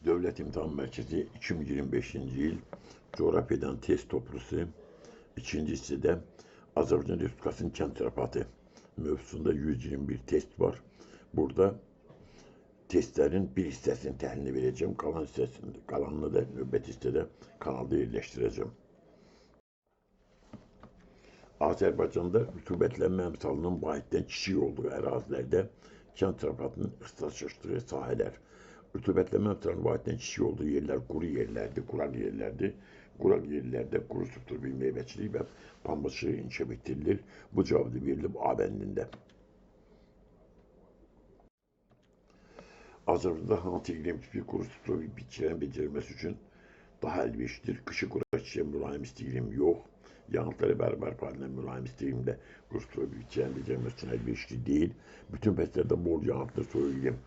Devlet İmtahan Merkezi 2025. yıl coğrafyadan test toplusu, ikincisi de Azerbaycan Respublikası'nın kent raporu mövzusunda 121 test var. Burada testlerin bir hissəsini təhlil vereceğim. Kalanını da növbəti hissədə kanalda yerləşdirəcəm. Azərbaycanda rütubətlənmə əmsalının vahiddən kiçik olduğu ərazilərdə kənd raporunun ixtisaslaşdığı sahələr. Rütubətlənmə əmsalının vahiddən kiçik olduğu yerlər quru yerlərdir, quraq yerlərdir. Quraq yerlərdə quru subtropik meyvəçilik və pambıqçılıq inkişaf etdirilir. Bu cavabı verilib A bəndində. Azərbaycanda hansı iqlim tipi quru subtropik bitkilərin becerilməsi üçün daha əlverişlidir? Qışı quraq çiçəyə mülayim isti iqlim yox. Yağıntılara bərabər paralel mülayim isti iqlimdə quru subtropik bitkilərin becerilməsi üçün əlverişli deyil. Bütün fəsillərdə bol yağıntılı soyuq iqlim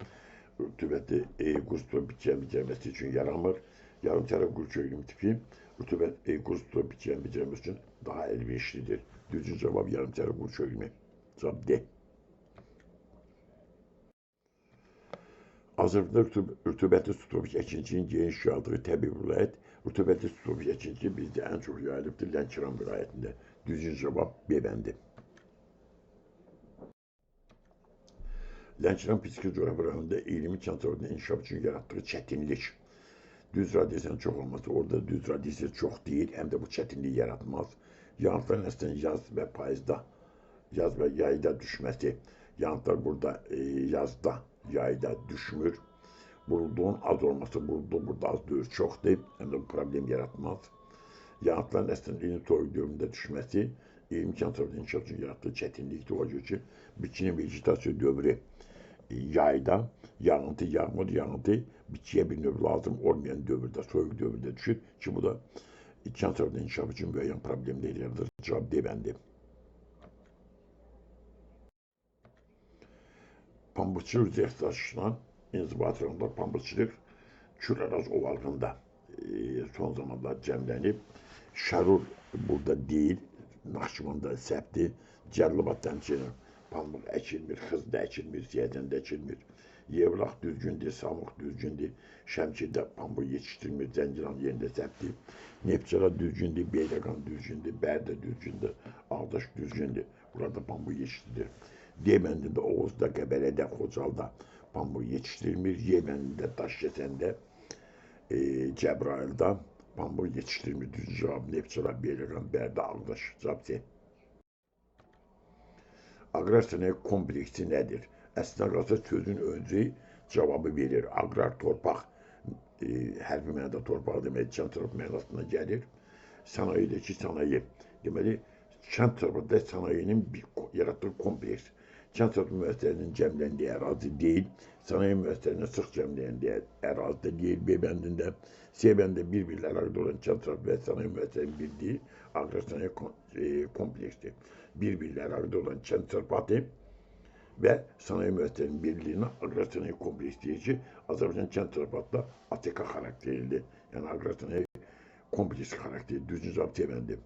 rütubətli quru subtropik bitkilərin becerilməsi üçün yaramır. Yarımçərə quru çöl tipi rütubət quru subtropik bitkilərin becerilməsi üçün daha əlverişlidir. Düzgün cavab yarımçərə quru çöl iqlimi. Cavab D. Azərbaycanda rütubətli subtropik əkinçinin geniş yayıldığı təbii vilayət, rütubətli subtropik əkinçi bizdə ən çox yayılıbdır Lənkəran vilayətində. Düzgün cavab B bəndi. Lənkəran fiziki coğrafi rayonunda iqlimi kənd sahəsində inkişaf üçün yaratdığı çətinlik. Düz radiasiyanın çox olması, orada düz radiasiya çox deyil, həm də bu çətinliyi yaratmaz. Yağıntıların əslən yaz və payızda, yaz və yayda düşməsi. Yağıntılar burada yazda, yayda düşmür. Buludluğun az olması, buludluğun burada az deyil, çoxdur, həm də bu problem yaratmaz. Yağıntıların əslən ilin soyuq dövründə düşməsi, iqlim kənd sahəsində inkişaf üçün yaratdığı çətinlikdir. O görə ki, bitkinin vegetasiya dövrü yayda, yağıntı, yağıntı bitkiyə bir növ lazım olmayan dövrdə, soyuq dövrdə düşür ki, bu da kənd sahəsində inkişaf üçün müəyyən problemlər yaradır. Cavab D bəndi. Pambıqçılıq üzrə ixtisaslaşılan inzibati rayonlar pambıqçılıq Küraraz ovalığında son zamanlar cəmlənib. Şərur burada deyil, Naxçıvanda səhvdir. Cəlilabadda həmçinin pambıq əkilmir, Xızda əkilmir, Ziyədəndə əkilmir. Yevlax düzgündür, Samux düzgündür, Şəmkirdə pambıq yetişdirilmir, Zəngilan yerində səhvdir. Neftçala düzgündür, Beyləqan düzgündür, Bərdə düzgündür, Ağdaş düzgündür. Burada pambıq yetişdirilir. D bəndində Oğuzda, Qəbələdə, Xocalda pambıq yetişdirilmir. Y bəndində Daşkəsəndə, Cəbrayılda pambıq yetişdirilmir. Düz cavab Neftçala, Beyləqan, Bərdə, Ağdaş. Cavab C. Aqrar sənaye kompleksi nədir? Əslində qalsa sözün özü cavabı verir. Aqrar torpaq, hərfi mənada torpaq demək, kənd tərəf mənasına gəlir. Sənayedəki sənaye, deməli, kənd tərəfində sənayenin yaratdığı kompleks. Kənd tərəf müəssisələrinin cəmləndiyi ərazi deyil, sənaye müəssisələrinin sıx cəmləndiyi ərazidə deyil, B bəndində. C bəndində bir-birlə əlaqədə olan kənd tərəf və sənaye müəssisələrinin bildiyi aqrar sənaye kompleksdir. Bir-birlə əlaqədə olan kənd tərəfatı və sənaye müəssisələrinin birliyinə aqrar sənaye kompleksi deyir ki, Azərbaycan kənd tərəfatda ATK xarakterlidir. Yəni aqrar sənaye kompleksi xarakterli. Düzgün cavab C bəndi.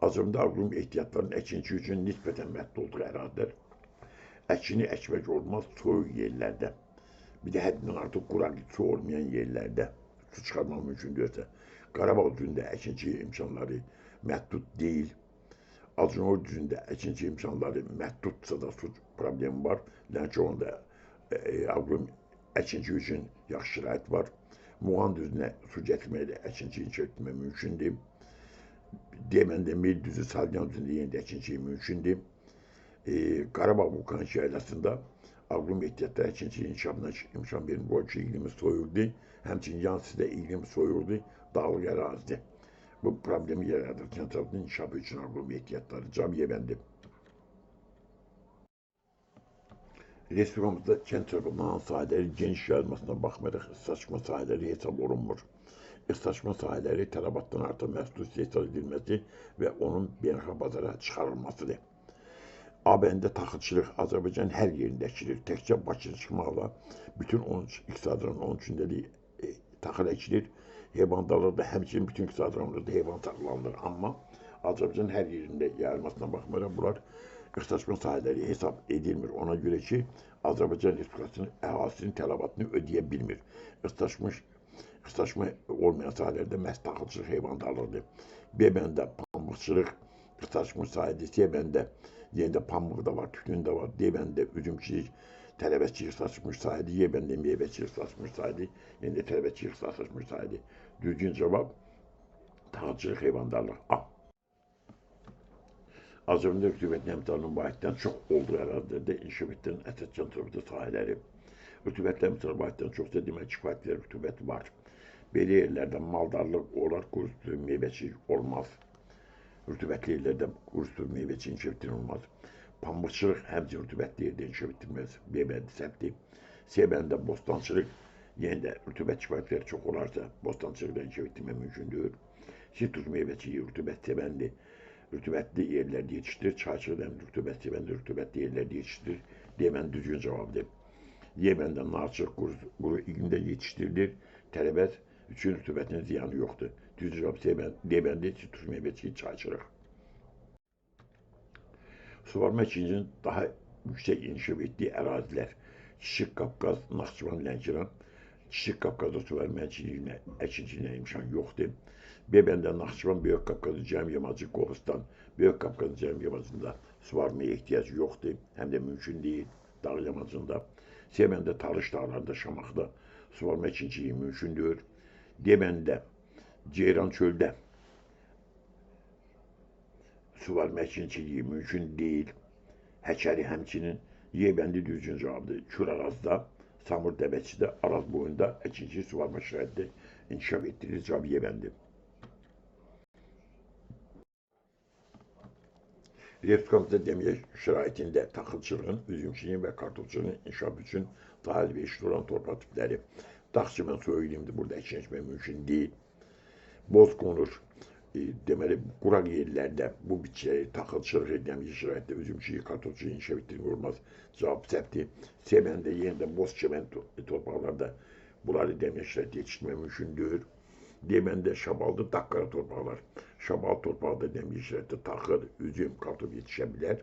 Azərbaycanda aqronom ehtiyatlarının əkinçi üçün nisbətən məhdud olduğu ərazilər əkini əkmək olmaz soyuq yerlərdə. Bir də həddindən artıq quraq su olmayan yerlərdə su çıxarmaq mümkün deyilsə. Qarabağ düzündə əkinçi imkanları məhdud deyil. Azərbaycan düzündə əkinçi imkanları məhdudsa da su problemi var. Lənkəranda aqronom əkinçi üçün yaxşı şərait var. Muğan düzünə su gətirməklə əkinçi inkişaf etmək mümkündür. Deməndə Mil düzü Salyan düzündə yenidə əkinçi mümkündür. Qarabağ vulkan yaylasında aqronom ehtiyatları əkinçi inkişafına imkan verilmir. O ki, iqlimi soyuqdur. Həmçinin yan sizdə iqlim soyuqdur, dağlıq ərazidir. Bu problemi yaradır kənd sahəsinin inkişafı üçün aqronom ehtiyatları. Cavab Y bəndi. Respublikamızda kənd tərəfindən sahələri geniş yayılmasına baxmayaraq ixtisaslaşma sahələri hesab olunmur. İxtisaslaşma sahələri tələbatdan artıq məhsul istehsal edilməsi və onun beynəlxalq bazara çıxarılmasıdır. A bəndində taxılçılıq Azərbaycan hər yerində əkilir. Təkcə Bakıda çıxmaqla bütün iqtisadların 13-cündəlik taxıl əkilir. Heyvandarlarda həmçinin bütün iqtisad rayonlarında heyvan saxlanılır. Amma Azərbaycan hər yerində yayılmasına baxmayaraq bunlar ixtisaslaşma sahələri hesab edilmir. Ona görə ki, Azərbaycan Respublikasının əhalinin tələbatını ödəyə bilmir. İxtisaslaşma olmayan sahələrdə məhz taxılçılıq, heyvandarlıqdır. B bəndə pambıqçılıq ixtisaslaşma sahədir. C bəndə yenə də pambıq da var, tütün də var. D bəndə üzümçülük, tələbəçilik ixtisaslaşmış sahədir. Y bəndə meyvəçilik ixtisaslaşmış sahədir. Yenə də tələbəçilik ixtisaslaşmış sahədir. Düzgün cavab taxılçılıq, heyvandarlıq. A. Azərbaycanda rütubət əmsalının vahiddən çox olduğu ərazilərdə inkişaf etdirilən əsas cənsəvədə sahələri. Rütubətli əmsal vahiddən çoxsa demək kifayət qədər rütubət var. Belə yerlərdə maldarlıq olar, qurusu meyvəçilik olmaz. Rütubətli yerlərdə qurusu meyvəçilik inkişaf etdirilmez. Pambıqçılıq həmçinin rütubətli yerdə inkişaf etdirilməz. B bəndi səhvdir. C bəndə bostançılıq yenə də rütubət kifayətləri çox olarsa bostançılıqda inkişaf etdirmək mümkündür. Sitrus meyvəçiliyi rütubət sevəndi. Rütubətli yerlərdə yetişdirir. Çayçılıq həm rütubət sevəndi, rütubətli yerlərdə yetişdirir. D bəndi düzgün cavabdır. Y bəndə narçılıq quru iqlimdə yetişdirilir. Tələbət üçün rütubətinin ziyanı yoxdur. Düzgün cavab D bəndi sitrus meyvəçiliyi, çayçılıq. Suvarma ikincinin daha yüksək inkişaf etdiyi ərazilər. Kiçik Qafqaz, Naxçıvan, Lənkəran. Kiçik Qafqazda suvarma əkinçiliyinə imkan yoxdur. B bəndə Naxçıvan, Böyük Qafqazı, Cəm Yamacı, Qobustan. Böyük Qafqazı, Cəm Yamacında suvarmaya ehtiyac yoxdur. Həm də mümkün deyil dağ yamacında. C bəndə Talış dağlarında, Şamaxıda suvarma əkinçiliyi mümkündür. D bəndə Ceyran çöldə suvarma əkinçiliyi mümkün deyil. Həkəri həmçinin. Y bəndi düzgün cavabdır. Kür Arazda, Samur Dəvəçidə, Araz boyunda əkinçilik suvarma şəraitində inkişaf etdirilir. Cavab Y bəndi. Respublikamızda dəmiyyət şəraitində taxılçılığın, üzümçülüyün və kartofçuluğun inkişaf üçün daha əlverişli olan torpaq tipləri. Dağ çimən soyuq iqlimdə burada əkinləşmək mümkün deyil. Boz qonur, deməli, quraq yerlərdə bu bitkiləri taxılçılıq, dəmiyyət şəraitində üzümçülük, kartofçuluğu inkişaf etdirmək olmaz. Cavab səhvdir. C bəndə yenə də boz çimən torpaqlarda bunları dəmiyyət şəraitində yetişdirmək mümkündür. D bəndə şabaldı, daqqara torpaqlar. Şabal torpaqda dəmiyyət şəraitində taxıl, üzüm, kartof yetişə bilər.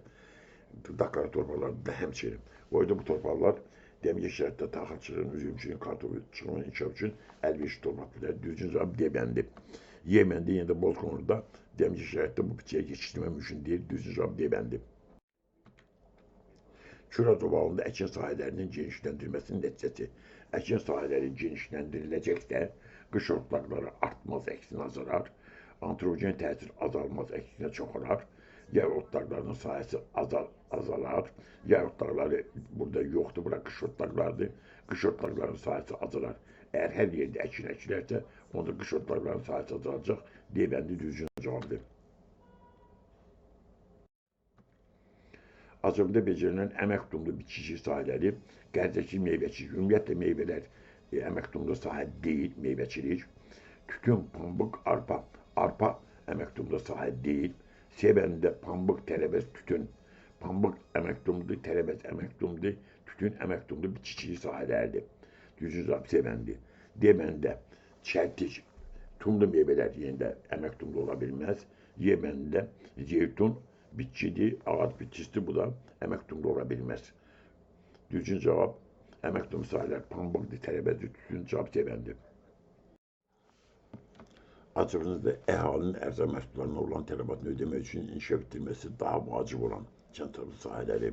Daqqara torpaqlarda da həmçinin. O yüzden bu torpaqlar dəmiyyət şəraitində taxılçılığın, üzümçülüyün, kartofçuluğun inkişaf üçün əlverişli torpaqlar. Düzgün cavab D bəndi. Y bəndi yenə də boz qonurda dəmiyyət şəraitində bu bitkiyə yetişdirmək mümkün deyil. Düzgün cavab D bəndi. Küraz ovalında əkin sahələrinin genişləndirilməsinin nəticəsi. Əkin sahələri genişləndiriləcəksə, qış otlaqları artmaz, əksinə azalar. Antropogen təsir azalmaz, əksinə çoxalar. Yay otlaqlarının sayəsi azalar. Yay otlaqları burada yoxdur, bura qış otlaqlardır. Qış otlaqlarının sayəsi azalar. Əgər hər yerdə əkin əkilərsə, onda qış otlaqlarının sayəsi azalacaq. D bəndi düzgün cavabdır. Azərbaycanda becərilən əmək tutumlu bitkiçilik sahələri, qərzəçilik, meyvəçilik, ümumiyyətlə meyvələr əmək tutumlu sahə deyil, meyvəçilik. Tütün, pambıq, arpa. Arpa əmək tutumlu sahə deyil. C bəndə pambıq, tərəvəz, tütün. Pambıq əmək tutumludur, tərəvəz əmək tutumludur, tütün əmək tutumlu bitkiçilik sahələrdir. Düzgün cavab C bəndi. D bəndə çəltik, tumlu meyvələr yenə də əmək tutumlu ola bilməz. Y bəndə zeytun bitkidir, ağac bitkisidir, bu da əmək tutumlu ola bilməz. Düzgün cavab əmək tutumlu sahələr pambıqdır, tərəvəzdir, tütün. Cavab C bəndi. Azərbaycanda əhalinin ərzaq məhsullarına olan tələbatını ödəmək üçün inkişaf etdirilməsi daha vacib olan kənd sahələri.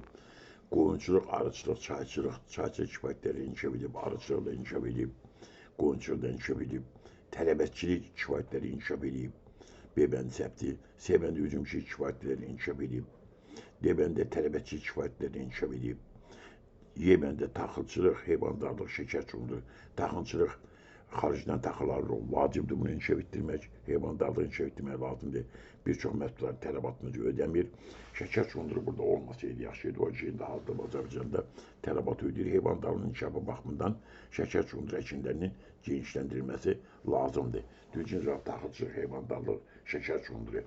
Qoyunçuluq, arıçılıq, çayçılıq kifayətləri inkişaf edib, arıçılıq da inkişaf edib, qoyunçuluq da inkişaf edib, tələbəçilik kifayətləri inkişaf edib. B bəndi səhvdir. C bəndi üzümçülük kifayətləri inkişaf edib. D bəndə tələbəçilik kifayətləri inkişaf edib. Y bəndə taxılçılıq, heyvandarlıq, şəkərçuluq, taxılçılıq xaricdən taxıl alırıq, vacibdir bunu inkişaf etdirmək, heyvandarlığı inkişaf etdirmək lazımdır. Bir çox məhsullar tələbatımızı ödəmir. Şəkər çunduru burada olmasaydı yaxşıydı. O şeyin də hazırda Azərbaycanda tələbat ödəyir. Heyvandarlığının inkişafı baxımından şəkər çunduru əkinlərinin genişləndirilməsi lazımdır. Düzgün cavab taxılçılıq, heyvandarlıq, şəkər çunduru.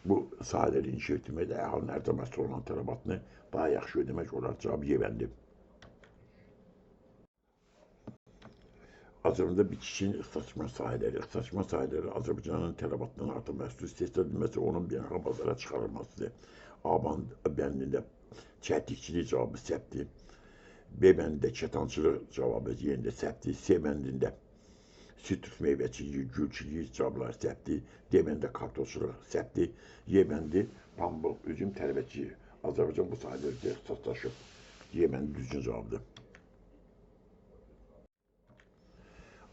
Bu sahələri inkişaf etdirməkdə əhalinin ərzaq məhsulları olan tələbatını daha yaxşı ödəmək olar. Cavab Y bəndi. Azərbaycanda bitkiçiliyin ixtisaslaşma sahələri. İxtisaslaşma sahələri Azərbaycanın tələbatından artıq məhsul istehsal edilməsi, onun beynəlxalq bazara çıxarılmasıdır. Aban bəndində çəltikçilik cavabı səpti. B bəndində kətançılıq cavabı yerində səpti. C bəndində sitrus meyvəçiliyi, gülçiliyi cavabları səpti. D bəndində kartofçuluq səpti. Y bəndi pambıq, üzüm, tərəvəçiliyi. Azərbaycan bu sahələrdə ixtisaslaşıb. Y bəndi düzgün cavabdır.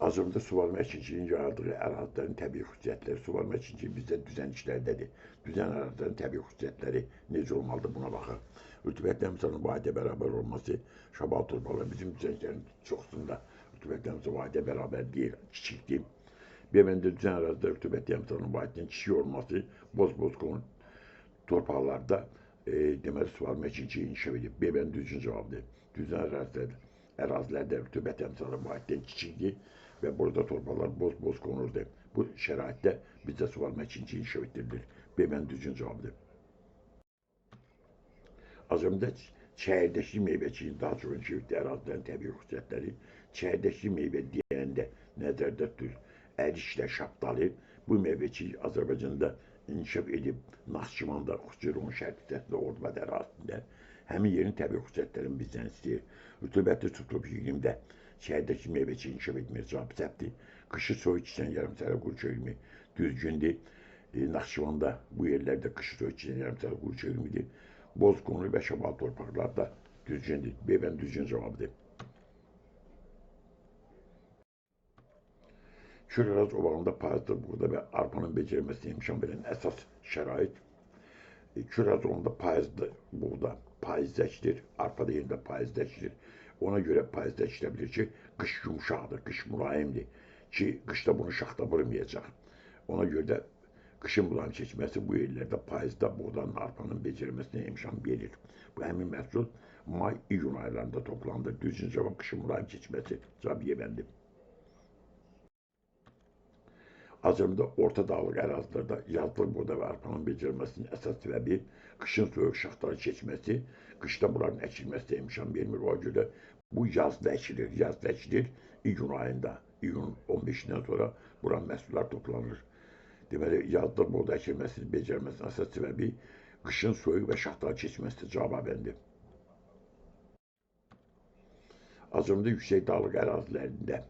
Azərbaycanda suvarma əkinçiliyin yaratdığı ərazilərin təbii xüsusiyyətləri. Suvarma əkinçiliyi bizdə düzənliklərdədir. Düzən ərazilərin təbii xüsusiyyətləri necə olmalıdır buna baxaq. Rütubətli əmsalının vahidlə bərabər olması, şabal torpaqlar bizim düzənliklərin çoxsunda rütubətli əmsal vahidlə bərabər deyil, kiçikdir. B bəndində düzən ərazidə rütubətli əmsalının vahidinin kiçik olması, boz-boz torpaqlarda deməli suvarma əkinçiliyi inkişaf edib. B bəndi düzgün cavabdır. Düzən ərazilərdə rütubət əmsalı vahiddən kiçikdir və burada torpaqlar boz-boz qonurdu. Bu şəraitdə bizdə suvarma əkinçiliyi inkişaf etdirilir. B bəndi düzgün cavabdır. Azərbaycanda çəyirdəkli meyvəçiliyin daha çox inkişaf etdiyi ərazilərin təbii xüsusiyyətləri. Çəyirdəkli meyvə deyəndə nəzərdə tutulur əriklə şaftalı. Bu meyvəçilik Azərbaycanda inkişaf edib Naxçıvanda, xüsusilə onun şərq hissəsində, Ordubad ərazisində həmin yerin təbii xüsusiyyətlərini bizdən istəyir. Rütubətli subtropik iqlimdə çəyirdəkli meyvəçilik inkişaf etmir, cavab səpdir. Qışı soyuq keçən yarımsərə quru iqlimi düzgündür. Naxçıvanda bu yerlərdə qışı soyuq keçən yarımsərə quru iqlimidir. Boz qonur və şabal torpaqlarda düzgündür. B bəndi düzgün cavabdır. Küraraz ovağında payızda buğda və arpanın becərilməsinə imkan verən əsas şərait. Küraraz ovağında payızda buğda payızda əkilir, arpa da yerində payızda əkilir. Ona görə payızda əkilə bilir ki, qış yumuşaqdır, qış mülayimdir ki, qışda bunu şaxta vurmayacaq. Ona görə də qışın mülayim keçməsi bu yerlərdə payızda buğdanın, arpanın becərilməsinə imkan verir. Bu həmin məhsul may-iyun aylarında toplandır. Düzgün cavab qışın mülayim keçməsi. Cavab Y bəndi. Azərbaycanda orta dağlıq ərazilərdə yazlıq buğda və arpanın becərilməsinin əsas səbəbi qışın soyuq şaxtaları keçməsi, qışda bunların əkilməsinə imkan vermir. O görə bu yazda əkilir. Yazda əkilir iyun ayında, iyun 15-dən sonra buranın məhsullar toplanır. Deməli, yazda buğda əkilməsinin becərilməsinin əsas səbəbi qışın soyuq və şaxtaları keçməsidir. Cavab A bəndi. Azərbaycanda yüksək dağlıq ərazilərində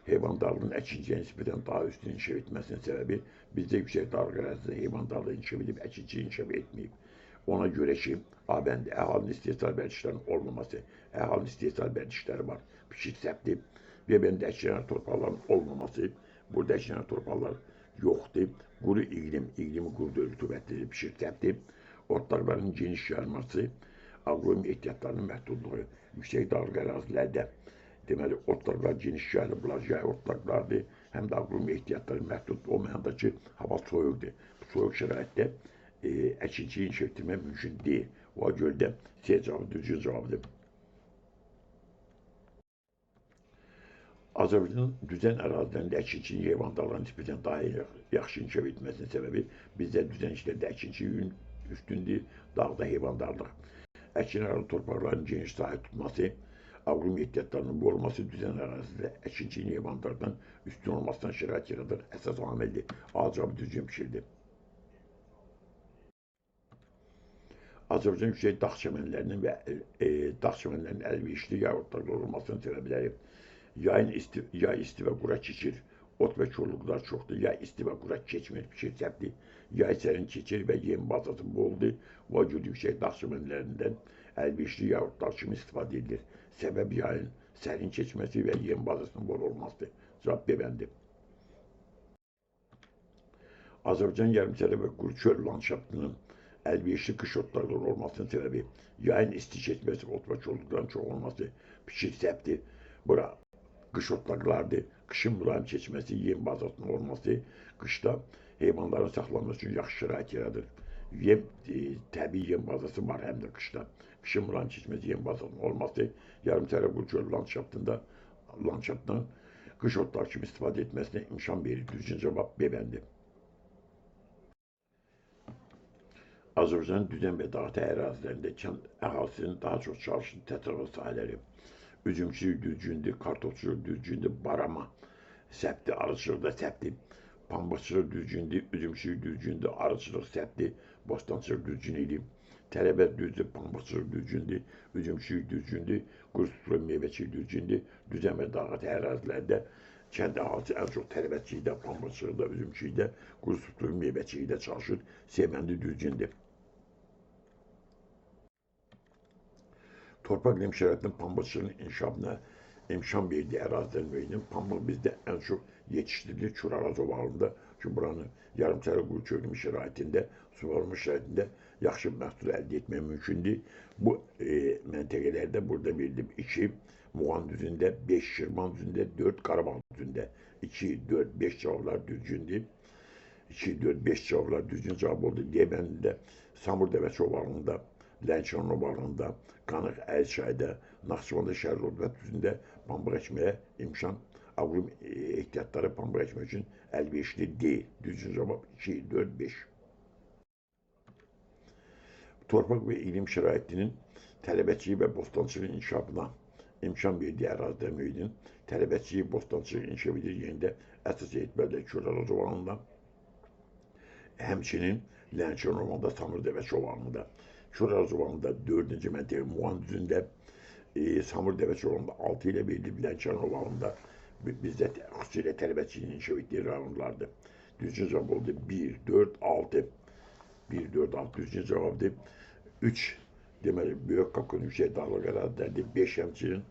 heyvandarlığın əkinciyə nisbətən daha üstün inkişaf etməsinin səbəbi bizdə yüksək dağlıq ərazidə heyvandarlıq inkişaf edib, əkinçi inkişaf etməyib. Ona görə ki, A bəndi əhalinin istehsal vərdişlərinin olmaması, əhalinin istehsal vərdişləri var, pişik səpti. B bəndi əkilən torpaqların olmaması, burada əkilən torpaqlar yoxdur. Quru iqlimi qurudur, rütubətli pişik səpti. Otlaqların geniş yayılması, aqronom ehtiyatlarının məhdudluğu, yüksək dağlıq ərazilərdə deməli, otlaqlar geniş yayılıblar, yay otlaqlardır, həm də aqronom ehtiyatları məhdud olmayanda ki, hava soyuqdur. Bu soyuq şəraitdə əkinçiyi inkişaf etdirmək mümkün deyil. O görə də C cavabı düzgün cavabdır. Azərbaycanın düzən ərazilərində əkinçinin heyvandarlığına nisbətən daha yaxşı inkişaf etməsinin səbəbi bizdə düzənliklərdə əkinçinin üstündür, dağda heyvandarlıq. Əkin ərazi torpaqların geniş sahə tutması, aqronom ehtiyatlarının bu olması düzən ərazidə əkinçinin heyvandardan üstün olmasından şərait yaradır. Əsas amildir. A cavabı düzgün fikirdir. Azərbaycan yüksək dağ çəmənlərinin və dağ çəmənlərinin əlverişli yay otlaqları olmasının səbəbləri yay isti və qura keçir. Ot və korluqlar çoxdur. Yay isti və qura keçmir, pişir səpti. Yay sərin keçir və yem bazası boldur. O görə yüksək dağ çəmənlərindən əlverişli yay otlar kimi istifadə edilir. Səbəb yayın sərin keçməsi və yem bazasının bol olmasıdır. Cavab B bəndi. Azərbaycan yarımçəri və quru çöl landşaftının əlverişli qış otlarının olmasının səbəbi yayın isti keçməsi, ot və korluqların çox olması, pişik səpti. Bura qış otlaqlardır. Qışın mülayim keçməsi, yem bazasının olması, qışda heyvanların saxlanması üçün yaxşı şərait yaradır. Təbii yem bazası var həm də qışda. Qışın mülayim keçməsi, yem bazasının olması, yarımçəri quru çöl landşaftından qış otlar kimi istifadə etməsinə imkan verir. Düzgün cavab B bəndi. Azərbaycanın düzən və dağ ərazilərində kənd əhalisinin daha çox çalışdığı təsərrüfat sahələri üzümçülük düzgündür, kartofçuluq düzgündür, barama səpti, arıçılıq da səpti, pambıqçılıq düzgündür, üzümçülük düzgündür, arıçılıq səpti, bostançılıq düzgün idi. Tərəvəz düzdür, pambıqçılıq düzgündür, üzümçülük düzgündür, quru meyvəçilik düzgündür. Düzən və dağıtı ərazilərdə kənd əhalisi ən çox tərəvəzçilikdə, pambıqçılıqda, üzümçülükdə, quru meyvəçilikdə çalışır. Sevəndi düzgündür. Torpaq iqlim şəraitinin pambıqçılığın inkişafına imkan verdiyi ərazilərin müəyyən pambıq bizdə ən çox yetişdirilir Kuraraz ovalığında. Çünki buranın yarımçəri quru çölümü şəraitində, suvarma şəraitində yaxşı məhsul əldə etmək mümkündür. Bu məntəqələrdə burada verilib 2 Muğan düzündə, 5 Şirvan düzündə, 4 Qarabağ düzündə. 2, 4, 5 cavablar düzgündür. 2, 4, 5 cavablar düzgün cavab oldu. Deyəbəndə Samur Dəvəçi ovalığında, Lənkəran ovalığında, Qanıq Əlçayda, Naxçıvanda şəhər Ordubət düzündə pambıq əkməyə imkan, aqrum ehtiyatları pambıq əkmək üçün əlverişli deyil. Düzgün cavab 2, 4, 5. Torpaq və iqlim şəraitinin tələbəçiliyi və bostançılığın inkişafına imkan verdiyi ərazidə müəyyən tələbəçiliyi, bostançılıq inkişaf edir. Yerində əsas etibarla Kuraraz ovalığında, həmçinin Lənkəran ovalığında, Samur Dəvəçi ovalığında. Kuraraz ovalığında 4-cü məntəqə Muğan düzündə, Samur Dəvəçi ovalığında 6 ilə verilib, Lənkəran ovalığında bizdə xüsusilə tələbəçiliyin inkişaf etdiyi rayonlardır. Düzgün cavab oldu 1, 4, 6. 1, 4, 6 düzgün cavabdır. 3, deməli, Böyük Qafqaz yüksək dağlıq ərazilərdir. 5 həmçinin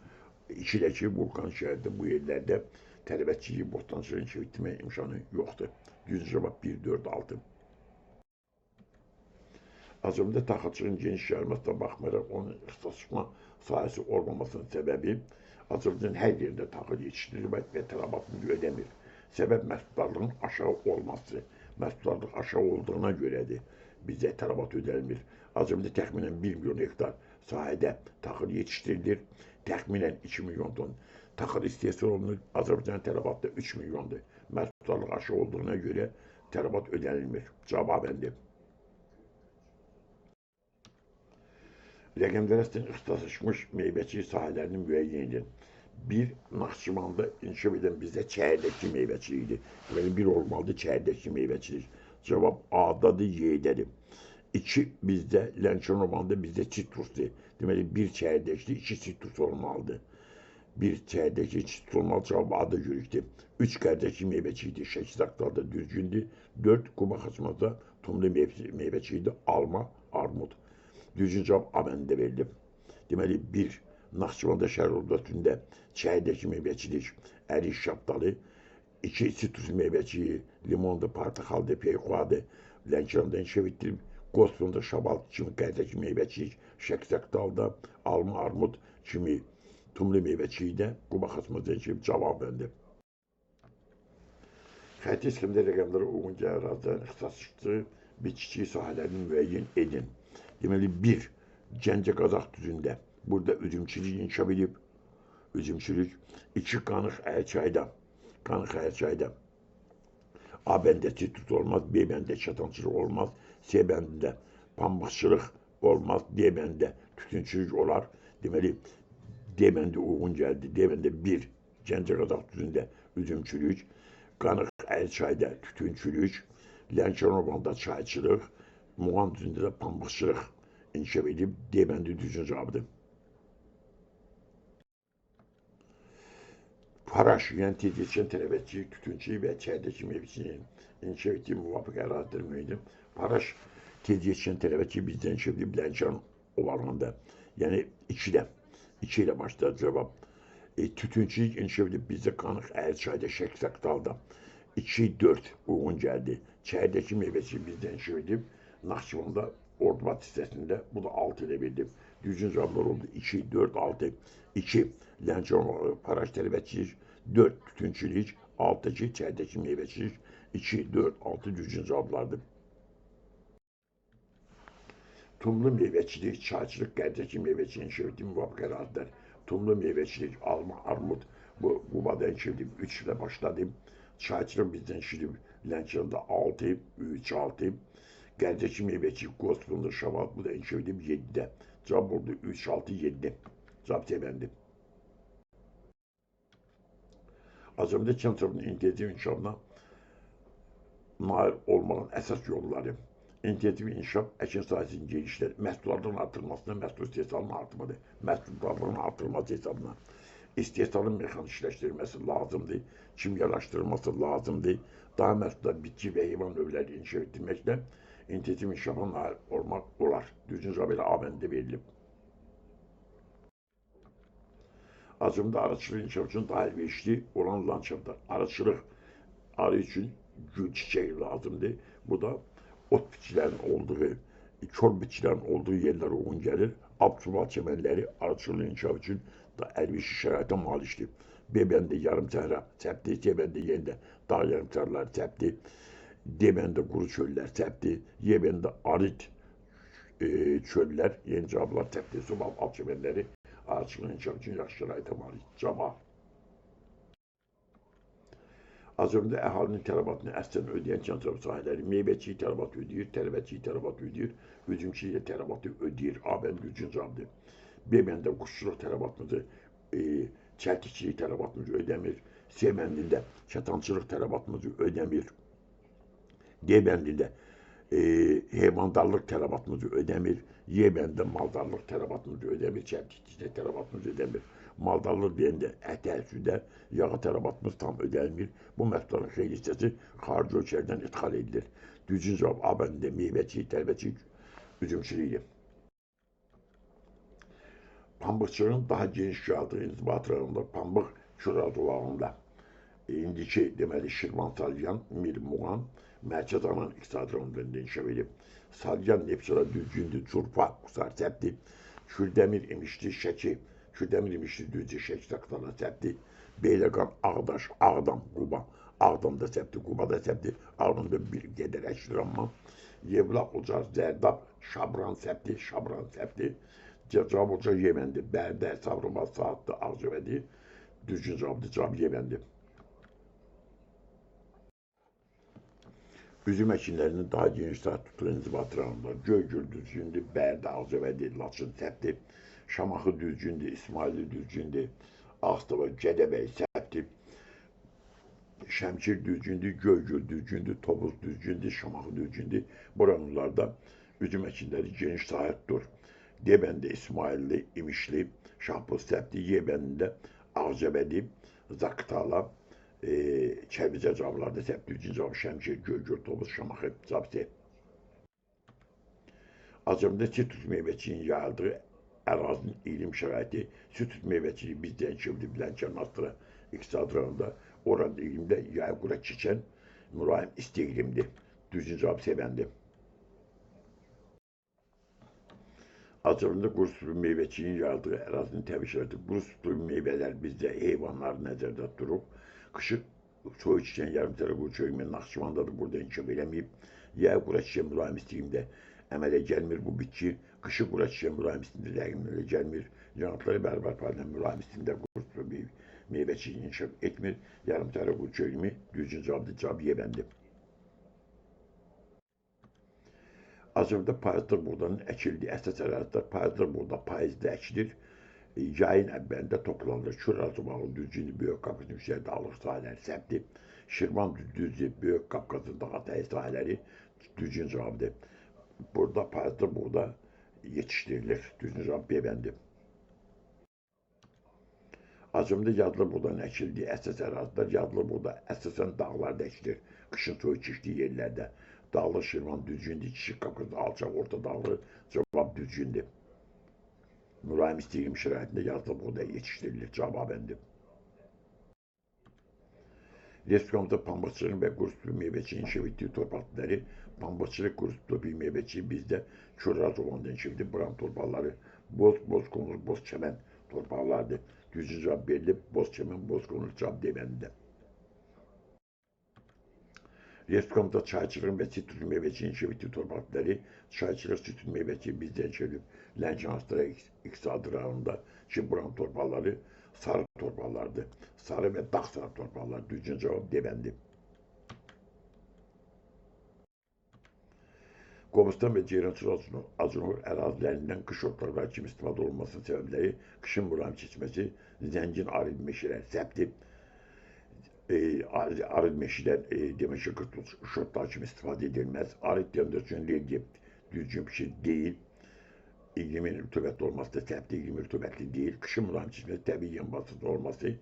2-dəki Vulkan şəhərdə bu yerlərdə tələbəçiliyi, bostançılığın inkişaf etdirmək imkanı yoxdur. Düzgün cavab 1, 4, 6. Azərbaycanda taxılçılığın geniş yayılmasına baxmayaraq onun ixtisaslaşma sahəsi olmamasının səbəbi Azərbaycan hər yerdə taxıl yetişdirilir və tələbatını ödəmir. Səbəb məhsuldarlığın aşağı olması. Məhsuldarlıq aşağı olduğuna görədir bizdə tələbat ödənilmir. Azərbaycanda təxminən 1 milyon hektar sahədə taxıl yetişdirilir. Təxminən 2 milyon ton taxıl istehsal olunur. Azərbaycanın tələbatı da 3 milyondur. Məhsuldarlıq aşağı olduğuna görə tələbat ödənilmir. Cavabəndir. Rəqəmdərəstin ixtisaslaşmış meyvəçilik sahələrinin müəyyən 1. Naxçıvanda inkişaf edən bizdə çəyirdəkçi meyvəçilikdir. Deməli, 1 olmalıdır çəyirdəkçi meyvəçilik. Cavab A-dadır, Y-dədir. 2. Bizdə Lənkəran ovalığında bizdə sitrusdur. Deməli, 1 çəyirdəkli, 2 sitrus olmalıdır. 1 çəyirdəkli, 2 sitrus olmalı. Cavab A-da görükdür. 3 qərdəkli meyvəçilikdir. Şəkil düzgündür. 4. Quba xaçmazda tumlu meyvəçilikdir. Alma, armud. Düzgün cavab A bəndə verilib. Deməli, 1. Naxçıvanda şəhər ordubətində çəyirdəkli meyvəçilik, ərik, şaftalı. 2. Sitrus meyvəçiliyi, limondur, portaxaldır, peyxuadır. Lənkəranda inkişaf etdirib. Qosfunda, şabal kimi qərdəki meyvəçilik, şəksəkdalda, alma, armud kimi tumlu meyvəçilikdə Quba xaçmazda inkişaf cavab bəndə. Xətti sxemdə rəqəmlərə uyğun gələn ərazilərin ixtisaslaşdığı bitki sahələrini müəyyən edin. Deməli, 1. Gəncə Qazax düzündə. Burada üzümçülük inkişaf edib. Üzümçülük. 2. Qanıq Əlçayda. Qanıq Əlçayda. A bəndə sitrus olmaz, B bəndə çatançılıq olmaz, C bəndə pambıqçılıq olmaz, D bəndə tütünçülük olar. Deməli, D bəndə uyğun gəldi. D bəndə 1. Gəncə Qazax düzündə üzümçülük. Qanıq Əlçayda tütünçülük. Lənkəran ovalığında çayçılıq. Muğan düzündə də pambıqçılıq inkişaf edib. D bəndi düzgün cavabdır. Paraş, yəni tez yetişən tələbəçilik, tütünçülük və çəyirdəkçi meyvəçiliyin inkişaf etdiyi müvafiq ərazidir müəyyən. Paraş tez yetişən tələbəçilik bizdə inkişaf edib Lənkəran ovalığında. Yəni 2-də. 2 ilə başlayır cavab. Tütünçülük inkişaf edib bizdə Qanıq Əlçayda, Şəksəkdalda. 2-4 uyğun gəldi. Çəyirdəkçi meyvəçilik bizdə inkişaf edib Naxçıvanda Ordubat hissəsində, bu da 6 ilə verilib. Düzgün cavablar oldu 2, 4, 6. 2. Lənkəran Paraş tələbəçilik, 4. Tütünçülük, 6. Çəyirdəkçi meyvəçilik, 2, 4, 6 düzgün cavablardır. Tumlu meyvəçilik, çayçılıq, qərdəki meyvəçilik inkişaf etdiyi müvafiq ərazilər. Tumlu meyvəçilik, alma, armud, bu Qubada inkişaf edib 3 ilə başladı. Çayçılıq bizdən inkişaf edib Lənkəranda 6, 3, 6. Qərdəki meyvəçilik, qosfunda, şaval, bu da inkişaf edib 7-də. Cavab oldu 3, 6, 7. Cavab sevəndi. Azərbaycanda kənd təsərrüfatının intensiv inkişafına nail olmağın əsas yolları. İntegrativ inkişaf əkin sahəsinin gelişləri, məhsullardan artırılmasına, məhsul istehsalının artırmadır, məhsuldarlığın artırılması hesabına istehsalın mexanikiləşdirilməsi lazımdır, kimyalaşdırılması lazımdır. Daha məhsuldar bitki və heyvan növləri inkişaf etdirməklə integrativ inkişafa nail olmaq olar. Düzgün cavab elə A bəndində verilib. Azımda arıçılıq inkişaf üçün daha əlverişli olan landşaftlar. Arıçılıq arı üçün gül çiçeği lazımdır. Bu da ot bitkilərin olduğu, kol bitkilərin olduğu yerlərə uyğun gəlir. Absuval çəmənləri arıçılıq inkişaf üçün da əlverişli şəraitə malikdir. B bəndə yarım səhra səhvdir, C bəndə yenə dağ yarımçıqları səhvdir, D bəndə quru çöllər səhvdir, Y bəndə arid çöllər, yeni cavablar səhvdir. Subalpal çəmənləri arıçılıq inkişaf üçün yaxşı şəraitə malikdir. Cavab. Azərbaycanda əhalinin tələbatını əslən ödəyən kənd sahələri meyvəçilik tələbatı ödəyir, tərəvətçilik tələbatı ödəyir, üzümçilik tələbatı ödəyir. A bəndə düzgün cavabdır. B bəndə quşçuluq tələbatımızı, çəltikçilik tələbatımızı ödəmir. C bəndində kətançılıq tələbatımızı ödəmir. D bəndində heyvandarlıq tələbatımızı ödəmir. Y bəndə maldarlıq tələbatımızı ödəmir, çəltikçilik tələbatımızı ödəmir. Maldarlıq deyəndə ətə, südə, yağa tələbatımız tam ödənilmir. Bu məhsulların xeyli hissəsi xarici ölkələrdən ixal edilir. Düzgün cavab A bəndində meyvəçilik, tərəvətçilik, üzümçülükdir. Pambıqçılığın daha geniş yayıldığı inzibati rayonunda pambıq şura zolağında indiki deməli Şirvan, Salyan, Mir, Muğan, Mərkəz Anan iqtisadi rayonlarında inkişaf edib. Salyan, Neftçala, Düzgündür, Çurpa, Qusar, Səbti, Kürdəmir, İmişli, Şəki, Kürdəmir, İmişli, Düzce, Şəki, Saqtala, Səbti, Beyləqan, Ağdaş, Ağdam, Quba, Ağdamda Səbti, Qubada Səbti, Ağdamda bir qədər əşdiranma, Yevlaq, Ucar, Zərdab, Şabran, Səbti, Şabran, Səbti, cavab olacaq Yeməndi, Bərdə, Savrulmaz, Saatlı, Ağcıvədi, düzgün cavabdır, cavab Yeməndi. Üzüm əkinlərinin daha geniş sahə tutulan inzibati rayonlar Göygöl düzgündür, Bərdə, Ağcıvədi, Laçın, Səbti, Şamaxı düzgündür, İsmaili düzgündür, Ağstava, Gədəbəy, Səbti, Şəmkir düzgündür, Göygöl düzgündür, Tovuz düzgündür, Şamaxı düzgündür. Bu rayonlarda üzüm əkinləri geniş sahə tutur. D bəndə İsmailli, İmişli, Şahbuz, Səbti, Y bəndində Ağcəbədi, Zaqtala, Çəlbicə cavablarda Səbti, düzgün cavab Şəmkir, Göygöl, Tovuz, Şamaxı, Sabsi. Azərbaycanda sitrus meyvəçiliyin yayıldığı ərazinin iqlim şəraiti, sitrus meyvəçiliyi bizdən çevrilib Lənkəran, Astıra, iqtisadi rayonunda, orada iqlimdə yay qura keçən mülayim isti iqlimdir. Düzgün cavab C bəndi. Azərbaycanda quru sütlü meyvəçiliyin yayıldığı ərazinin təbii şəraiti, quru sütlü meyvələr bizdə heyvanları nəzərdə tutulub. Qışı soyuq içən yarımtərə quru çölmə Naxçıvanda da burada inkişaf eləməyib. Yay qura keçən mülayim isti iqlimdə əmələ gəlmir bu bitki. Qışı qura keçən mülayim istimdə əmələ gəlmir. Yanıtları bərabər paylanan mülayim istimdə quru sütlü meyvəçiliyin inkişaf etmir. Yarımtərə quru çölmə düzgün cavabdır, cavab Y bəndi. Azərbaycanda payızlıq buğdanın əkildiyi əsas ərazilər payızlıq buğda payızda əkilir. Yayın əvvəlində toplanılır. Kür Azıbağı, Düzgün, Böyük Qafqazın yüksək dağlıq sahələri Səbti, Şirvan, Düzce, Böyük Qafqazın daha təyi sahələri düzgün cavabdır. Burada payızlıq buğda yetişdirilir. Düzgün cavab B bəndi. Azərbaycanda yazılı buğdanın əkildiyi əsas ərazilər yazılı buğda əsasən dağlarda əkilir. Qışın soyuq keçdiyi yerlərdə. Dağlıq Şirvan düzgündür, Kiçik Qafqaz alçaq, orta dağlı cavab düzgündür. Mülayim isti iqlim şəraitində yazılı buğda yetişdirilir. Cavab A bəndi. Respublikamızda pambıqçılığın və quru sütlü meyvəçiliyin inkişaf etdiyi torpaqları, pambıqçılıq, quru sütlü meyvəçiliyi bizdə Kürraz olanda inkişaf etdiyi buran torpaqları boz qonur, boz çəmən torpaqlardır. Düzgün cavab verilib, boz çəmən, boz qonur, cavab D bəndində. Respublikamızda çayçılığın və sitrus meyvəçiliyin inkişaf etdiyi torpaqları, çayçılıq, sitrus meyvəçiliyi bizdə inkişaf edib Lənkəran, Astıra, iqtisadi rayonunda ki, buranın torpaqları sarı torpaqlardır. Sarı və dağ sarı torpaqlar. Düzgün cavab D bəndi. Qobustan və Ceyrançıl Acınur ərazilərindən qış otlaqları kimi istifadə olunmasının səbəbləri qışın mülayim keçməsi, zəngin arid meşələr, Səbti, Arı meşiden demek ki şortlar için istifade edilmez. Arı için relyef düzgün bir şey değil. İklimin rütubetli olması da sebepte iklim rütubetli değil. Kışın bulan çizmesi tabii yanbasız olması.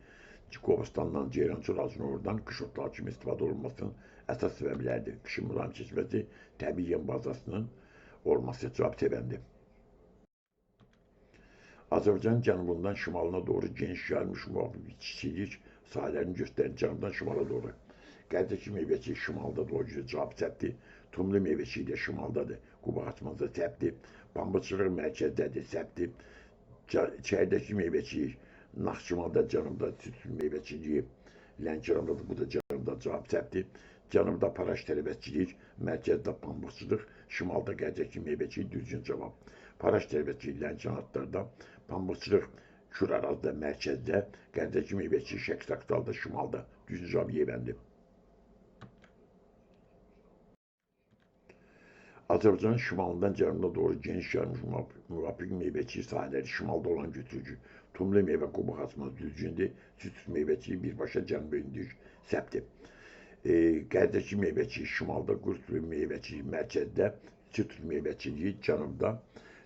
Kobistan'dan Ceyran Çorası'nın oradan kış otlar için istifade olmasının esas sebeplerdir. Kışın bulan çizmesi tabii yanbazasının olması cevap sebendi. Azerbaycan cənubundan şimalına doğru geniş yayılmış müvafiq bir çiçeğilik sahələrini göstərir cənubdan şimala doğru. Qərdəki meyvəçi şimalda doğru cavab səpti. Tumlu meyvəçi də şimaldadır. Quba açmazda səpti. Pambıqçılıq mərkəzdədir səpti. Çəydəki meyvəçi Naxçıvanda cənubda sütün meyvəçiliyi Lənkərandadır. Bu da cənubda cavab səpti. Cənubda paraş tərəvətçilik, mərkəzdə pambıqçılıq, şimalda qərdəki meyvəçi düzgün cavab. Paraş tərəvətçiliyi Lənkəranatlarda, pambıqçılıq Kür ərazide mərkəzdə, qərdəki meyvəçi Şəksakdalda, şimalda düzgün cavab yebəndi. Azerbaycanın şimalından cənubuna doğru geniş yayılmış müvafiq meyvəçi sahələri şimalda olan götürücü. Tumlu meyvə qubaq açması düzgündür. Süt meyvəçi birbaşa cənuba indik səpti. Qərdəki meyvəçi şimalda, qurtlu meyvəçi mərkəzdə, süt meyvəçiliyi cənubda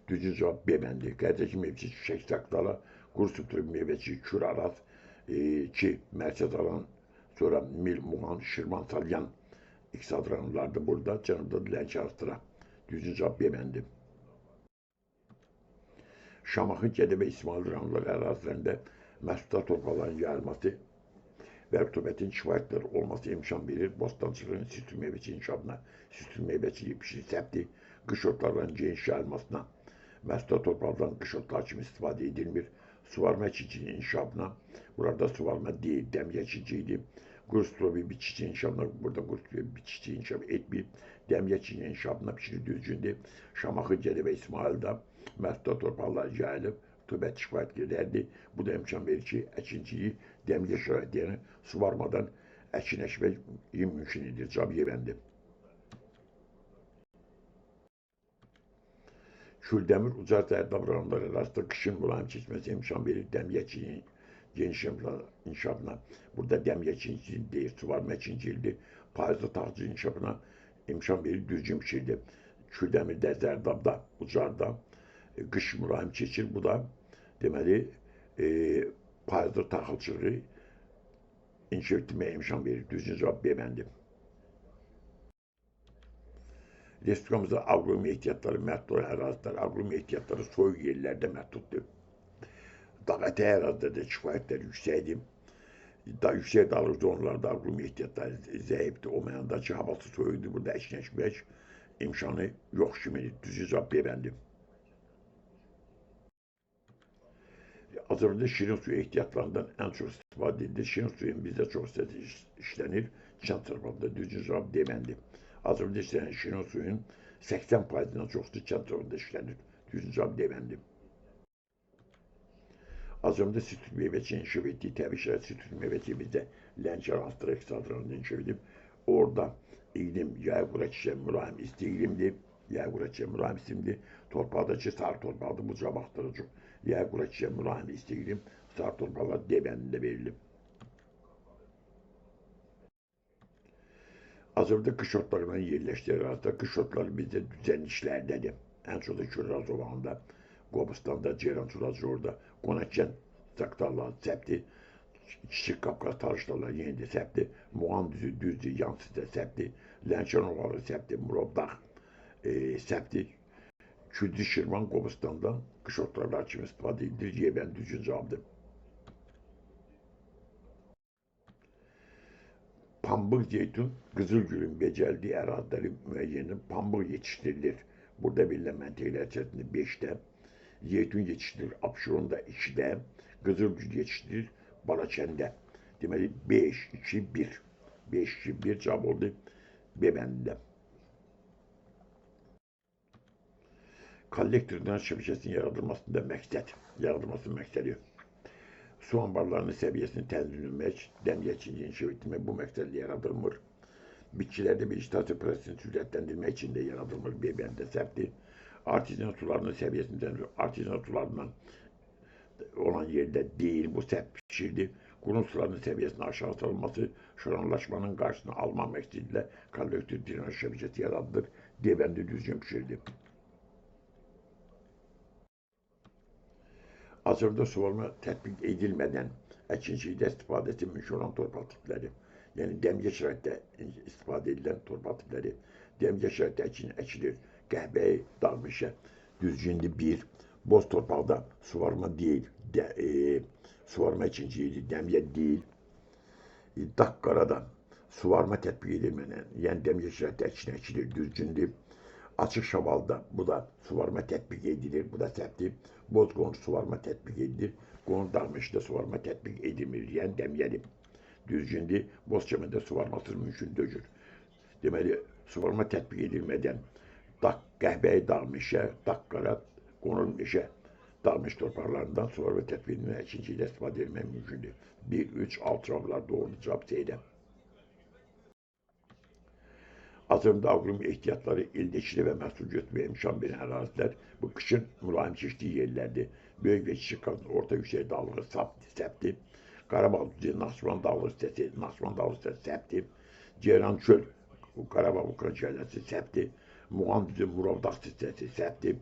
düzgün cavab B bəndi. Qərdəki meyvəçi Şəksakdala, qurtlu meyvəçi Kür Araz ki mərkəz alan sonra Mil, Muğan, Şirvan, Salyan iqtisad rayonlarında burada, cənubda Lənkəranatlara düzgün cavab B bəndi. Şamaxı, Gədəbə, İsmail rayonları ərazilərində məhsuldar torpaqların yayılması və rütubətin kifayətli olması imkan verir. Bostancılığın sütün meyvəçi inkişafına, sütün meyvəçiliyi pişirik səpti, qış otlarının geniş yayılmasına, məhsuldar torpaqlardan qış otlar kimi istifadə edilmir. Suvarma çiçeğinin inkişafına, burada suvarma değil, dəmiyə çiçeğiydi. Qurutulubi bir çiçeğin inkişafına, burada qurutulubi bir çiçeğin inkişafı etmir. Dəmiyə çiçeğinin inkişafına pişiri düzgündür. Şamaxı, Gədəbə, İsmail'də məhsuldar torpaqlar yayılıb, rütubət kifayətlilərdir. Bu da imkan verir ki, əkinciyi dəmiyə şəraitlərini suvarmadan əkin əkmək mümkün edir. Cavab yebəndi. Kürdəmir, Ucar, Zərdab rayonları arasında kışın mülayim keçməsi imkan verir dəmiyyəçiliyin geniş inkişafına. Burada dəmiyyəçiliyin deyil, suvarma ikincilidir. Payızlı tağcı inkişafına imkan verir düzgün bir şeydir. Kürdəmirdə, Zərdabda, Ucarda qış mülayim keçir. Bu da deməli payızlı taxılçılığı inkişaf etməyə imkan verir. Düzgün cavab B bəndi. Respublikamızda aqronomi ehtiyatları məhdud olan ərazilər, aqronomi ehtiyatları soyuq yerlərdə məhduddur. Dağ ətəyi ərazilərdə kifayətləri yüksəkdir. Yüksək dağlıq zonalarda aqronomi ehtiyatları zəifdir. O mənada ki, havası soyuqdur. Burada əkin əkmək imkanı yox kimidir. Düzgün cavab B bəndi. Azərbaycanda şirin suyu ehtiyatlarından ən çox istifadə edilir. Şirin suyun bizdə çox işlənir. Kənd tərəfində düzgün cavab D bəndi. Azərbaycanda işlənən şirin suyun 80%'dan çoxsu kənd tərəfində işlənir. Düzgün cavab D bəndi. Azərbaycanda süt meyvəçi inkişaf etdiyi təbii şərait süt meyvəçi bizdə Lənkəranatlara iqtisad rayonunda inkişaf edib. Orada iqlim yay quraqişə mülayim isti iqlimdir. Yay quraqişə mülayim iqlimdir. Torpaqdakı sarı torpaqda bu cavab axtarıcı. Yay quraqişə mülayim isti iqlim sarı torpaqlar D bəndində verilib. Azərbaycanda qış otlarından yerləşdiyi ərazide qış otları bizdə düzənliklərdədir. Ən çox da Kürraz Ovağında, Qobustanda, Ceyran Çorası orada, Qonaqkən Zaqtarlar səpti, Kiçik Qafqaz Tarışlarlar yenidə səpti, Muğan düzdür, Yansıda səpti, Lənkəran ovaları səpti, Murovdağ səpti, Kürdü Şirvan Qobustandan qış otlarlar kimi istifadə edilir. Yebən düzgün cavabdır. Pambıq zeytun, Qızılgülün becərdiyi əraziləri müəyyənin pambıq yetişdirilir. Burada verilən məntəqələr içərisində 5'də, zeytun yetişdirilir Abşeronda 2'də, Qızılgül yetişdirilir Balakəndə. Deməli 5, 2, 1. 5, 2, 1 cavab oldu B bəndində. Kollektordan şəbəkəsinin yaradılmasının məqsədi. Su ambarlarının səviyyəsini tənzimləmək, dəmiyyəçiliyi inkişaf etdirmək bu məqsədlə yaradılmır. Bitkilərdə vegetasiya prosesini sürətləndirmək üçün də yaradılmır. B bəndində səpti. Artezyan sularının səviyyəsini tənzimləmək, artezyan sularından olan yerdə deyil, bu səp pişirdi. Kurun sularının seviyesinin aşağı salınması, şoranlaşmanın karşısını alma maksadıyla kolektif drenaj şebekesi yaratılır. Devendi düzgün pişirdi. Hazırda suvarma tatbik edilmeden ekinçilikte istifadesi mümkün olan torpaq tipləri, yəni dəmgə şəraitdə istifadə edilən torpaq tipləri, dəmgə şəraitdə əkilir, qəhvəyi, dağmışə, düzgündü bir, boz torpaqda suvarma deyil, suvarma ekinciliyi, dəmgə deyil, Daqqarada suvarma tətbiq edilmeden, yəni dəmgə şəraitdə əkilir, düzgündür. Açıq şabalda bu da suvarma tətbiq edilir, bu da səhvdir. Boz qonur suvarma tətbiq edilir, qonur dağmışda suvarma tətbiq edilmir, yəni dəmgəli. Düzgündür, boz çəməndə suvarmasız mümkün deyil. Deməli, suvarma tətbiq edilmədən qəhvəyi dağmışə, daqqara, qonur meşə, dağmış torpaqlarından suvarma tətbiq edilmə əkincilikdə istifadə edilmək mümkündür. 1, 3, 6 cavablar doğru cavab C'də. Azərbaycan aqronom ehtiyatları ildəçili və məhsul götürməyə imkan verən ərazilər bu qışın mülayim keçdiyi yerlərdir. Böyük və kiçik orta yüksək dağlığı səpti. Qarabağ düzü Naxçıvan dağlığı hissəsi səpti. Ceyran çöl Qarabağ Ukrayna çaylaşı səpti. Muğan düzü Murovdağ hissəsi səpti.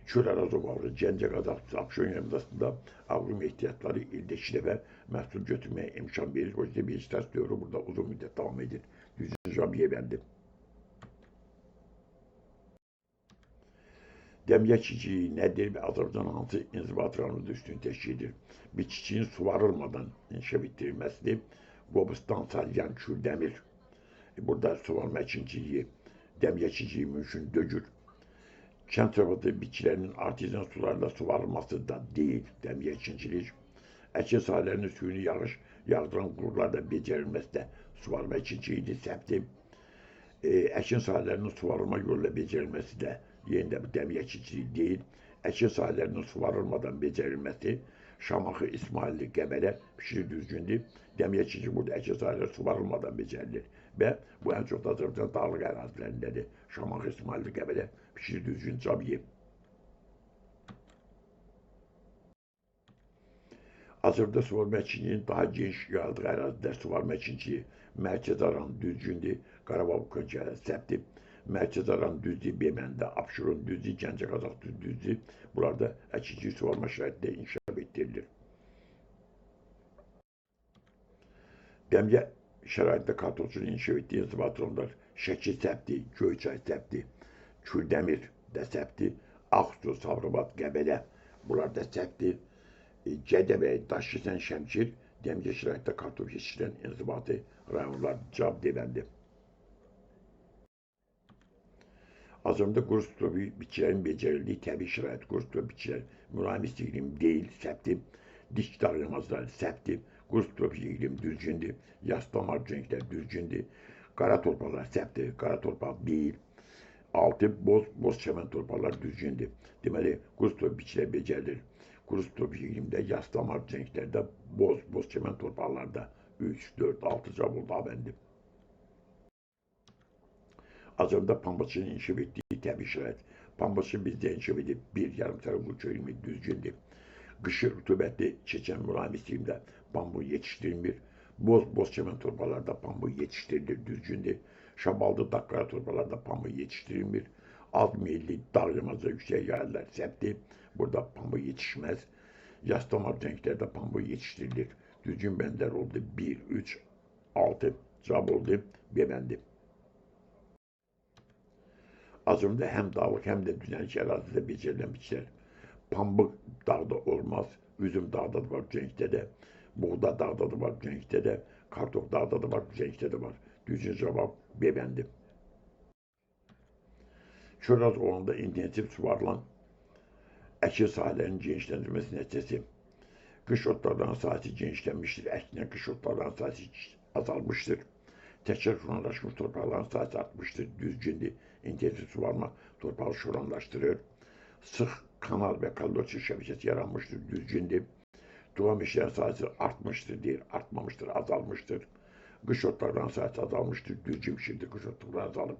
Çöl Arazov ağrı Gəncə Qazax Abşeron yarımadasında aqronom ehtiyatları ildəçili və məhsul götürməyə imkan verir. O yüzden bir istəs dövrü burada uzun müddət davam edir. Düzgün cavab yebəndi. Dəmgə çiçeği nədir və Azərbaycan hansı inzibat rayonunda üstün təşkil edir? Bir çiçeğin suvarılmadan inşa etdirilməsidir. Qobustan, Salyan, Kürdəmir. Burada suvarma çiçeği, dəmgə çiçeği mümkün deyil. Kənd təsərrüfatı bitkilərinin artezyan sularla suvarılması da deyil, dəmgə çiçeği. Əkin sahələrinin suyunu yağdıran qurğularla becərilməsi də suvarma çiçeğidir, səhvdir. Əkin sahələrinin suvarılma yolu ilə becərilməsi də yenə də dəmgə çiçeği deyil. Əkin sahələrinin suvarılmadan becərilməsi Şamaxı, İsmailli, Qəbələ fikri düzgündür. Dəmgə çiçeği burada əkin sahələri suvarılmadan becərilir və bu ən çox da Azərbaycan dağlıq ərazilərindədir. Şamaxı, İsmailli, Qəbələ fikri düzgün cavab yeyib. Azərbaycanda suvarma əkinçiliyinin daha geniş yayıldığı ərazilər suvarma əkinçiliyi Mərkəzi Aran düzgündür, Qarabağ Ukrayna səpti. Mərkəzi Aran düzdür, Beməndə, Abşeron düzdür, Gəncə Qazax düzdür. Burada əkinçilik suvarma şəraitində inkişaf etdirilir. Dəmgə şəraitində kartofçunun inkişaf etdiyi inzibat rayonlar Şəki səpti, Göyçay səpti, Kürdəmir də səpti, Ağsu, Sabirabad, Qəbələ bunlar da səpti. Gədəbəy, Daşkəsən, Şəmkir dəmgə şəraitdə kartof yetişdirən inzibati rayonlar cavab deməndi. Azərbaycanda quru subtropik bitkilərin becərildiyi təbii şərait, quru subtropik bitkilər mülayim iqlim deyil, səpti. Dik dağ yamacları səpti. Quru subtropik iqlim düzgündür. Yas damar cönglər düzgündür. Qara torpaqlar səpti, qara torpaq deyil. 6 boz çəmən torpaqlar düzgündür. Deməli, quru subtropik bitkilər becərilir. Quru subtropik iqlimdə yas damar cönglərdə boz çəmən torpaqlarda 3, 4, 6 cavab oldu abəndi. Azərbaycanda pambıqçının inkişaf etdiyi təbii şərait. Pambıqçı bizdə inkişaf edib bir yarımsərə quru çölümü düzgündür. Qışı rütubətli keçən mülayim iqlimdə pambıq yetişdirilmir. Boz çəmən torpaqlarda pambıq yetişdirilir, düzgündür. Şabaldı, daqqara torpaqlarda pambıq yetişdirilmir. Az meyilli dağ yamacı yüksək yaylalar səpti. Burada pambıq yetişməz. Yas damar cönglərdə pambıq yetişdirilir. Düzgün bəndlər oldu 1, 3, 6 cavab oldu B bəndi. Azərbaycanda həm dağlıq, həm də düzənlik ərazidə becərilən bitkilər. Pambıq dağda olmaz, üzüm dağda da var, cöngdə də. Buğda dağda da var, cöngdə də. Kartof dağda da var, cöngdə də var. Düzgün cavab B bəndi. Çöl olanda intensiv suvarılan əkin sahələrinin genişləndirilməsi nəticəsi. Qış otlardan sahəsi genişlənmişdir, əksinə qış otlardan sahəsi azalmışdır. Təkrar şoranlaşmış torpaqların sahəsi artmışdır, düzgündür. İntensiv suvarma torpağı şoranlaşdırır. Sıx kanal və kaloriçi şəbəkəsi yaranmışdır, düzgündür. Tuğla meşələrin sahəsi artmışdır, deyir, artmamışdır, azalmışdır. Qış otlardan sahəsi azalmışdır, düzgün pişirdir, qış otları azalıb.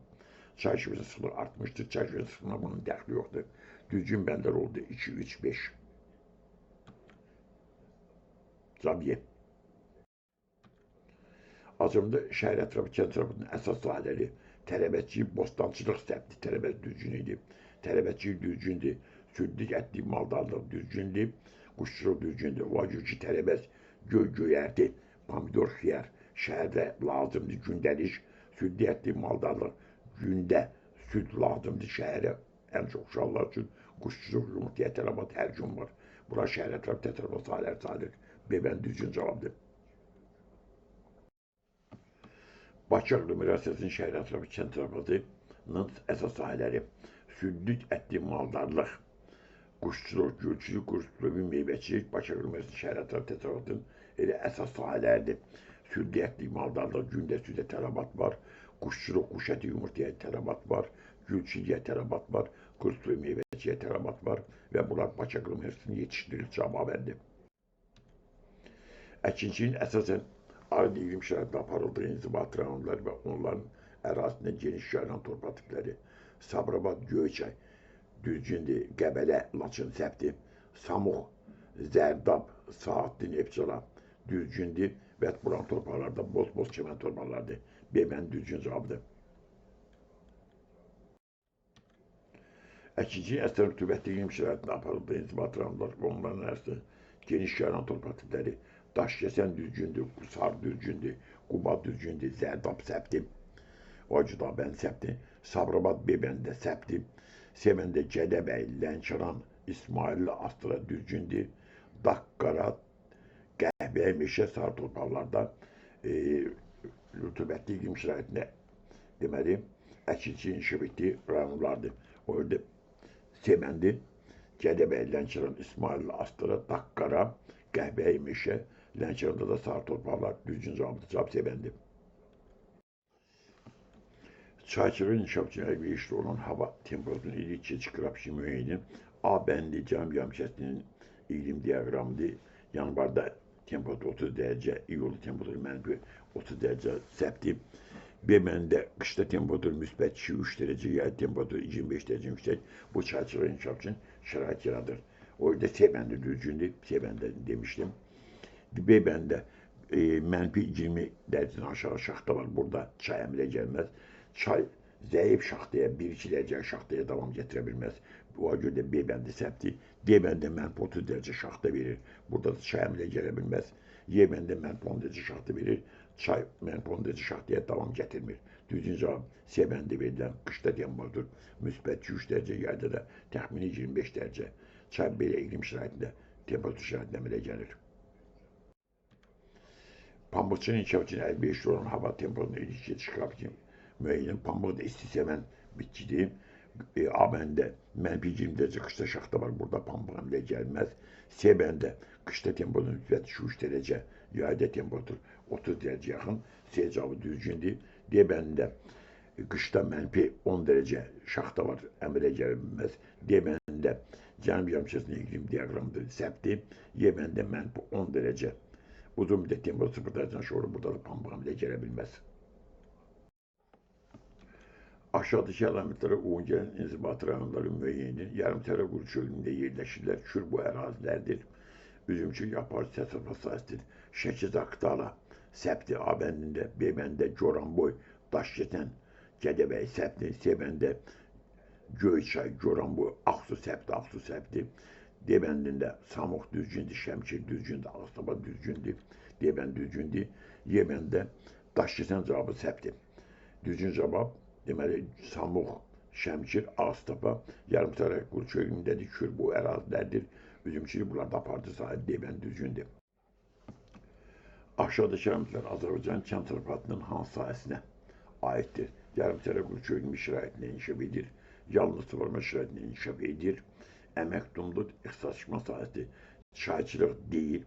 Çay şəbəkəsi sıxlığı artmışdır, çay şəbəkəsi sıxlığına bunun dəxli yoxdur. Düzgün bəndlər oldu 2, 3, 5. Cavab Y. Acımda şəhər ətrafı, kənd ətrafının əsas sahələri tərəvəzçilik, bostançılıq səbti, tərəvəz düzgün idi. Tərəvəzçilik düzgündür, südlük, ətlik, maldarlıq düzgündür, quşçuluq düzgündür. O cür ki, tərəvəz göyərti, pomidor, xiyar şəhərdə lazımdır, gündəlik, südlük, ətlik, maldarlıq gündə süd lazımdır şəhərə. Ən çox uşaqlar üçün quşçuluq, yumurtaya tələbat hər gün var. Bura şəhər ətrafı təsərrüfat sahələri sayılır. B-bənd düzgün cavabdır. Bakı aqlomerasiyasının şəhər ətrafı kənd təsərrüfatının əsas sahələri südlük, ətlik, maldarlıq, quşçuluq, gülçülük, quşçuluq, meyvəçilik, Bakı aqlomerasiyasının şəhər ətrafı təsərrüfatının elə əsas sahələridir. Südlük, ətlik, maldarlıq, gündə südə tələbat var, quşçuluq, quş əti, yumurtaya tələbat var, gülçülüyə tələbat var, quşçuluq, meyvəçiliyə tələbat var və bunlar Bakı aqlomerasiyasının yetişdirilir cavabəndir. Əkinçiliyin əsasən ayrı iqlim şəraitində aparıldığı inzibat rayonlar və onların ərazisində geniş yayılan torpaq tipləri Sabirabad, Göyçay, düzgündür, Qəbələ, Laçın, Səbti, Samux, Zərdab, Saatlı, Neftçala düzgündür və buran torpaqlarda boz çəmən torpaqlardır. B-bənd düzgün cavabdır. Əkinçiliyin əsasən rütubətli iqlim şəraitində aparıldığı inzibat rayonlar və onların ərazisində geniş yayılan torpaq tipləri Daşkəsən düzgündür, Qusar düzgündür, Quba düzgündür, Zərdab səbti, Acıdabənd səbti, Sabirabad B-bəndə səbti, Sevəndə Gədəbəy, Lənkəran, İsmailli, Astıra düzgündür, Daqqara, Qəhvəyə, Meşə, sarı torpaqlarda rütubətli iqlim şəraitində deməli, əkinçi inkişaf etdiyi rayonlardır. Orada Sevəndi, Gədəbəy, Lənkəran, İsmailli, Astıra, Daqqara, Qəhvəyə, Meşə, Lənkəranda da sarı torpaqlar düzgün cavabdır. Cavab Sevəndi. Çayçılığın inkişaf üçün əlverişli olan hava temperaturunun ilikçə çıxıraq müəyyəni A bəndi cəmi yağmurçəsinin iqlim diaqramıdır. Yanvarda temperatur 30 dərəcə, iyulda temperatur mənfi 30 dərəcə səbti. B bəndə qışda temperatur müsbət 2-3 dərəcə, yay temperatur 25 dərəcə yüksək. Bu çayçılığın inkişaf üçün şərait yaradır. Orada C bəndi düzgündür, C bəndə demişdim. B bəndə mənfi 20 dərəcədən aşağı şaxta var. Burada çay əmələ gəlməz. Çay zəif şaxtaya, 1-2 dərəcə şaxtaya davam gətirə bilməz. O görə də B bəndi səbti. D bəndə mənfi 30 dərəcə şaxta verir. Burada da çay əmələ gələ bilməz. Y bəndə mənfi 10 dərəcə şaxta verir. Çay mənfi 10 dərəcə şaxtaya davam gətirmir. Düzgün cavab C bəndi verilən qışda temperatur müsbət 2-3 dərəcə, yayda da təxmini 25 dərəcə. Çay belə iqlim şəraitində, temperatur şəraitində əmələ gəlir. Pambıqçının inkişaf üçün əlverişli olan hava temperaturunun ilikçə çıxaraq üçün müəyyən pambıq da isti sevən bitkidir. A bəndə mənfi 20 dərəcə qışda şaxta var, burada pambıq əmələ gəlməz. C bəndə qışda temperatur müsbət 2-3 dərəcə, yayda temperatur 30 dərəcə yaxın. C cavabı düzgündür. D bəndə qışda mənfi 10 dərəcə şaxta var, əmələ gələ bilməz. D bəndə cənub yarımkürəsinin iqlim diaqramıdır, səbti. Y bəndə mənfi 10 dərəcə. Uzun müddət temperatur 0 dərəcədən aşağı burada da pambıq əmələ gələ bilməz. Aşağıdakı əlamətlərə uyğun gələn inzibat rayonları müəyyəndir. Yarımtərə quru çölündə yerləşirlər. Kür bu ərazilərdir. Üzümçülük aparıcı təsərrüfat sahəsidir. Şəkiza, Qtala, Səbti, A bəndində, B bəndə, Goranboy, Daşkəsən, Gədəbəy, Səbti, C bəndə, Göyçay, Goranboy, Ağsu, Səbti, Ağsu, Səbti. D bəndində Samux düzgündür, Şəmkir düzgündür, Ağstaba düzgündür, D bənd düzgündür. Y bəndə Daşkəsən cavabı Səbti. Düzgün cavab deməli Samux, Şəmkir, Ağstaba, yarımtərə quru çölündədir, Kür bu ərazilərdir. Üzümçülük bunlarda aparıcı sahədir, D bənd düzgündür. Aşağıdakı əlamətlər Azərbaycan kənd təsərrüfatının hansı sahəsinə aiddir? Yarımtərə quru çölünün şəraitində inkişaf edir, yalnız suvarma şəraitində inkişaf edir. Əmək dumluq ixtisaslaşma sahəsi, çayçılıq deyil,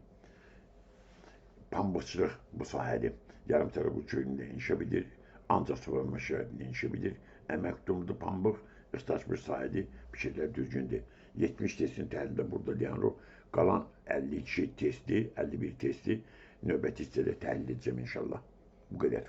pambıqçılıq bu sahədir. Yarımtərə quru çölündə inkişaf edir, ancaq suvarma şəraitində inkişaf edir. Əmək dumluq pambıq ixtisaslaşmış sahədir, fikirlər düzgündür. 70 testinin təhlilində burada deyən o, qalan 52 testi, 51 testi növbəti hissədə təhlil edəcəm inşallah. Bu qədər.